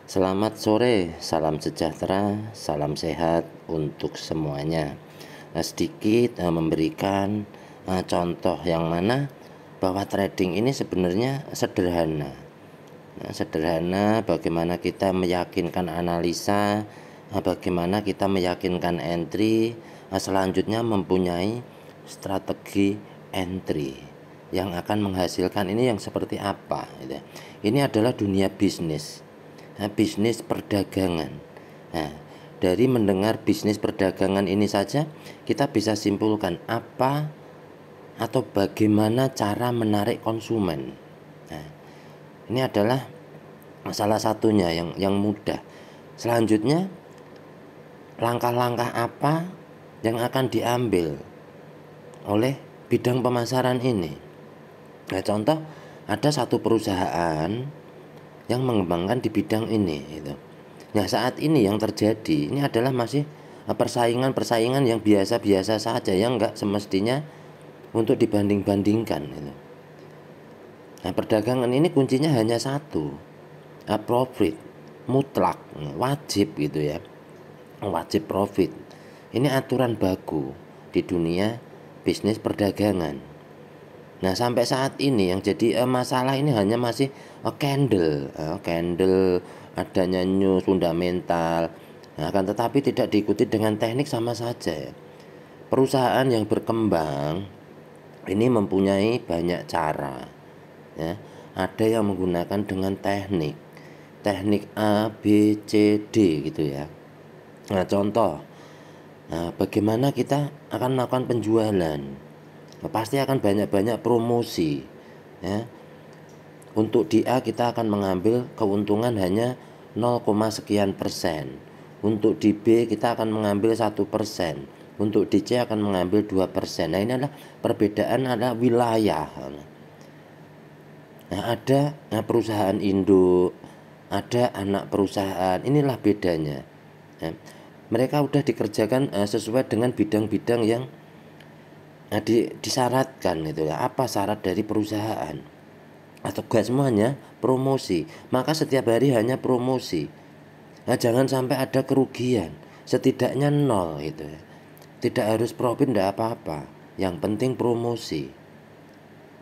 Selamat sore, salam sejahtera, salam sehat untuk semuanya. Sedikit memberikan contoh yang mana bahwa trading ini sebenarnya sederhana. Sederhana bagaimana kita meyakinkan analisa, bagaimana kita meyakinkan entry, selanjutnya mempunyai strategi entry yang akan menghasilkan ini yang seperti apa gitu. Ini adalah dunia bisnis. Bisnis perdagangan. Nah, dari mendengar bisnis perdagangan ini saja kita bisa simpulkan apa atau bagaimana cara menarik konsumen. Nah, ini adalah salah satunya yang mudah. Selanjutnya, langkah-langkah apa yang akan diambil oleh bidang pemasaran ini. Nah, contoh ada satu perusahaan yang mengembangkan di bidang ini gitu. Nah, saat ini yang terjadi ini adalah masih persaingan yang biasa-biasa saja, yang enggak semestinya untuk dibanding-bandingkan gitu. Nah, perdagangan ini kuncinya hanya satu, profit mutlak, wajib gitu ya, wajib profit. Ini aturan baku di dunia bisnis perdagangan. Nah, sampai saat ini yang jadi masalah ini hanya masih candle, adanya news fundamental. Nah, akan tetapi tidak diikuti dengan teknik sama saja. Perusahaan yang berkembang ini mempunyai banyak cara. Ya, ada yang menggunakan dengan teknik A, B, C, D gitu ya. Nah, contoh, bagaimana kita akan melakukan penjualan. Pasti akan banyak-banyak promosi ya. Untuk di A kita akan mengambil keuntungan hanya 0, sekian persen. Untuk di B kita akan mengambil 1%. Untuk di C akan mengambil 2%. Nah, ini adalah perbedaan, ada wilayah. Nah, ada perusahaan induk, ada anak perusahaan. Inilah bedanya ya. Mereka udah dikerjakan sesuai dengan bidang-bidang yang disyaratkan gitu ya. Apa syarat dari perusahaan? Atau gak semuanya promosi. Maka setiap hari hanya promosi. Nah, jangan sampai ada kerugian. Setidaknya 0 gitu ya. Tidak harus profit, tidak apa-apa. Yang penting promosi.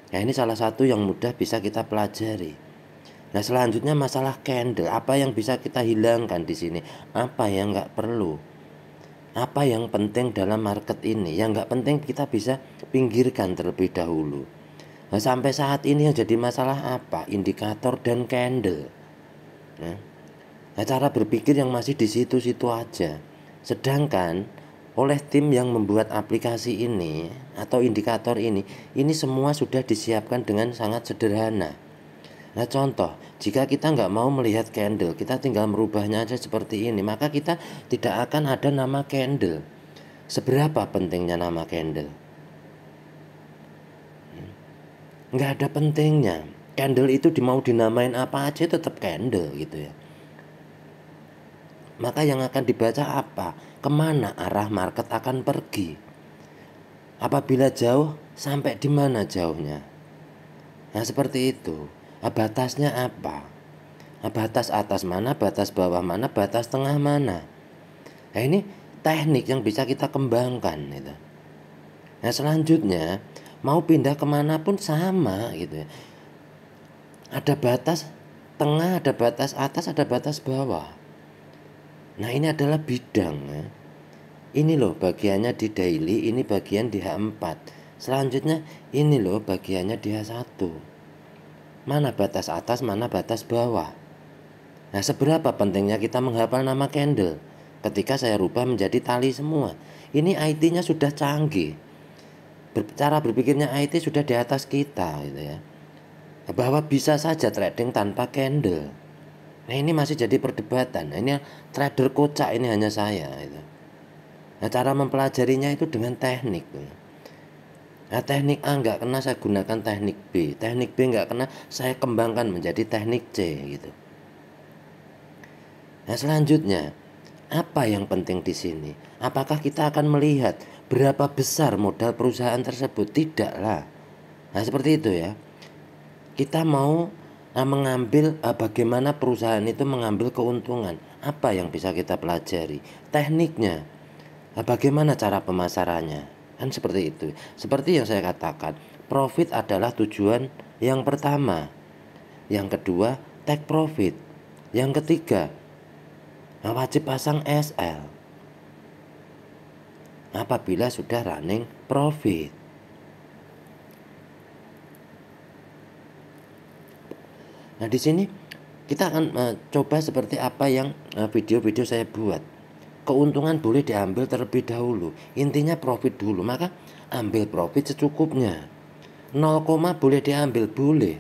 Nah, ini salah satu yang mudah bisa kita pelajari. Nah, selanjutnya masalah candle. Apa yang bisa kita hilangkan di sini? Apa yang nggak perlu? Apa yang penting dalam market ini? Yang nggak penting kita bisa pinggirkan terlebih dahulu. Nah, sampai saat ini yang jadi masalah apa? Indikator dan candle. Nah, cara berpikir yang masih di situ-situ aja. Sedangkan oleh tim yang membuat aplikasi ini atau indikator ini semua sudah disiapkan dengan sangat sederhana. Nah, contoh, jika kita nggak mau melihat candle, kita tinggal merubahnya aja seperti ini, maka kita tidak akan ada nama candle. Seberapa pentingnya nama candle? Nggak ada pentingnya. Candle itu mau dinamain apa aja tetap candle gitu ya. Maka yang akan dibaca apa? Kemana arah market akan pergi? Apabila jauh, sampai di mana jauhnya? Nah, seperti itu. Batasnya apa? Batas atas mana, batas bawah mana, batas tengah mana? Nah, ini teknik yang bisa kita kembangkan gitu. Nah, selanjutnya mau pindah kemana pun sama gitu ya. Ada batas tengah, ada batas atas, ada batas bawah. Nah, ini adalah bidang ya. Ini loh bagiannya di daily, ini bagian di H4. Selanjutnya ini loh bagiannya di H1. Mana batas atas, mana batas bawah. Nah, seberapa pentingnya kita menghafal nama candle ketika saya rubah menjadi tali semua. Ini IT-nya sudah canggih. Cara berpikirnya IT sudah di atas kita gitu ya. Bahwa bisa saja trading tanpa candle. Nah, ini masih jadi perdebatan. Nah, ini trader kocak ini hanya saya gitu. Nah, cara mempelajarinya itu dengan teknik gitu. Nah, teknik A nggak kena, saya gunakan teknik B. Teknik B nggak kena, saya kembangkan menjadi teknik C gitu. Nah, selanjutnya apa yang penting di sini? Apakah kita akan melihat berapa besar modal perusahaan tersebut? Tidaklah. Nah, seperti itu ya. Kita mau bagaimana perusahaan itu mengambil keuntungan. Apa yang bisa kita pelajari? Tekniknya. Bagaimana cara pemasarannya? Kan seperti itu. Seperti yang saya katakan, profit adalah tujuan yang pertama. Yang kedua, take profit. Yang ketiga, wajib pasang SL apabila sudah running profit. Nah, di sini kita akan coba seperti apa yang video-video saya buat. Keuntungan boleh diambil terlebih dahulu. Intinya profit dulu. Maka ambil profit secukupnya. 0, boleh diambil, boleh.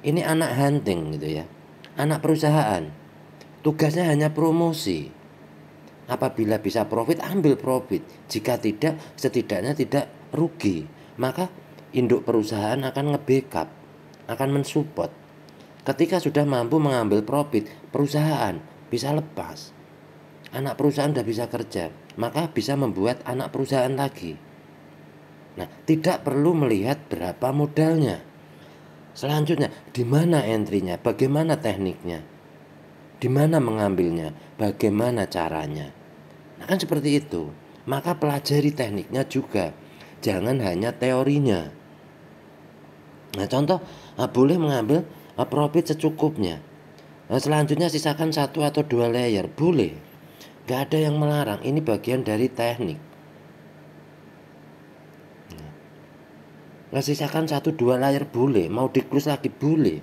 Ini anak hunting gitu ya. Anak perusahaan. Tugasnya hanya promosi. Apabila bisa profit, ambil profit. Jika tidak, setidaknya tidak rugi. Maka induk perusahaan akan nge-backup, akan mensupport. Ketika sudah mampu mengambil profit, perusahaan bisa lepas. Anak perusahaan sudah bisa kerja, maka bisa membuat anak perusahaan lagi. Nah, tidak perlu melihat berapa modalnya. Selanjutnya, di mana entry-nya, bagaimana tekniknya, di mana mengambilnya, bagaimana caranya. Nah, kan seperti itu. Maka pelajari tekniknya juga, jangan hanya teorinya. Nah, contoh, boleh mengambil profit secukupnya. Nah, selanjutnya sisakan 1 atau 2 layer, boleh. Gak ada yang melarang, ini bagian dari teknik. Nah, sisakan 1-2 layer boleh, mau di close lagi boleh.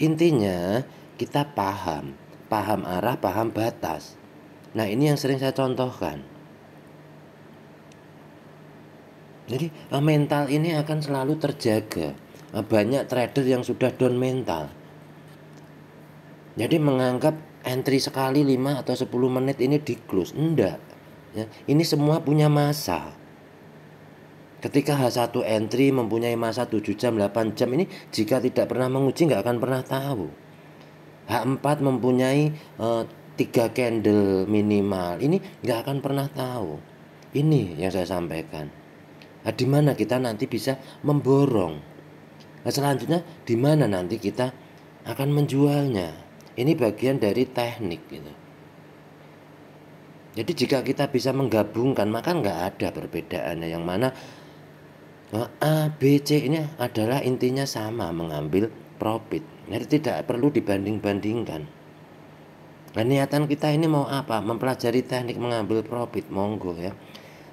Intinya kita paham arah, paham batas. Nah, ini yang sering saya contohkan. Jadi mental ini akan selalu terjaga. Banyak trader yang sudah down mental. Jadi menganggap entry sekali 5 atau 10 menit ini di close. Enggak ya, ini semua punya masa. Ketika H1 entry mempunyai masa 7 jam, 8 jam, ini jika tidak pernah menguji nggak akan pernah tahu. H4 mempunyai 3 candle minimal, ini nggak akan pernah tahu. Ini yang saya sampaikan. Nah, di mana kita nanti bisa memborong. Nah, selanjutnya di mana nanti kita akan menjualnya. Ini bagian dari teknik gitu. Jadi jika kita bisa menggabungkan, maka nggak ada perbedaan. Yang mana A, B, C ini adalah intinya sama, mengambil profit. Jadi tidak perlu dibanding-bandingkan. Nah, niatan kita ini mau apa? Mempelajari teknik mengambil profit, monggo ya.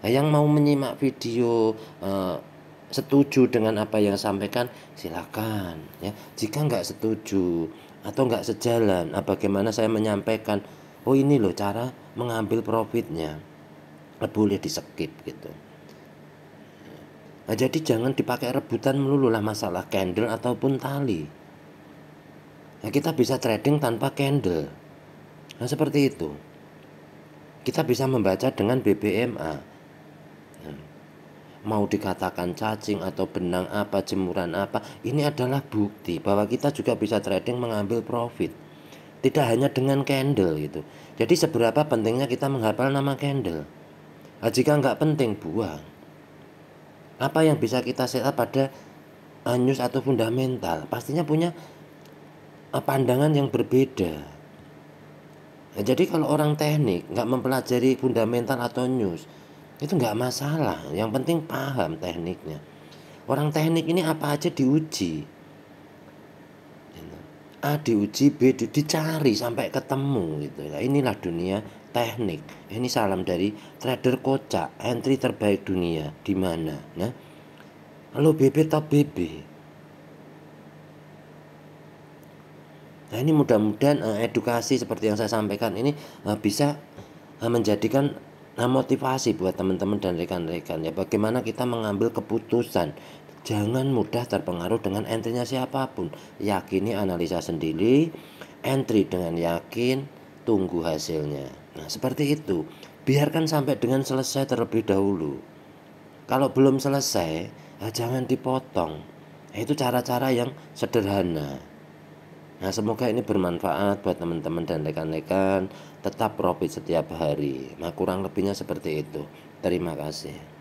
Nah, yang mau menyimak video setuju dengan apa yang sampaikan, silakan ya. Jika nggak setuju atau nggak sejalan, bagaimana saya menyampaikan, oh ini loh cara mengambil profitnya, boleh di skip gitu. Nah, jadi jangan dipakai rebutan melulu lah masalah candle ataupun tali. Nah, kita bisa trading tanpa candle. Nah, seperti itu. Kita bisa membaca dengan BBMA. Mau dikatakan cacing atau benang apa, jemuran apa, ini adalah bukti bahwa kita juga bisa trading mengambil profit. Tidak hanya dengan candle gitu. Jadi seberapa pentingnya kita menghafal nama candle. Nah, jika nggak penting, buang. Apa yang bisa kita setup pada news atau fundamental, pastinya punya pandangan yang berbeda. Nah, jadi kalau orang teknik nggak mempelajari fundamental atau news, itu nggak masalah. Yang penting paham tekniknya. Orang teknik ini apa aja diuji. A diuji, B dicari sampai ketemu gitu ya. Inilah dunia teknik. Ini salam dari trader kocak, entry terbaik dunia di mana? Nah, halo BB top BB. Nah, ini mudah-mudahan edukasi seperti yang saya sampaikan ini bisa menjadikan motivasi buat teman-teman dan rekan-rekan ya. Bagaimana kita mengambil keputusan. Jangan mudah terpengaruh dengan entry-nya siapapun. Yakini analisa sendiri, entry dengan yakin, tunggu hasilnya. Nah, seperti itu. Biarkan sampai dengan selesai terlebih dahulu. Kalau belum selesai, jangan dipotong. Itu cara-cara yang sederhana. Nah, semoga ini bermanfaat buat teman-teman dan rekan-rekan. Tetap profit setiap hari. Nah, kurang lebihnya seperti itu. Terima kasih.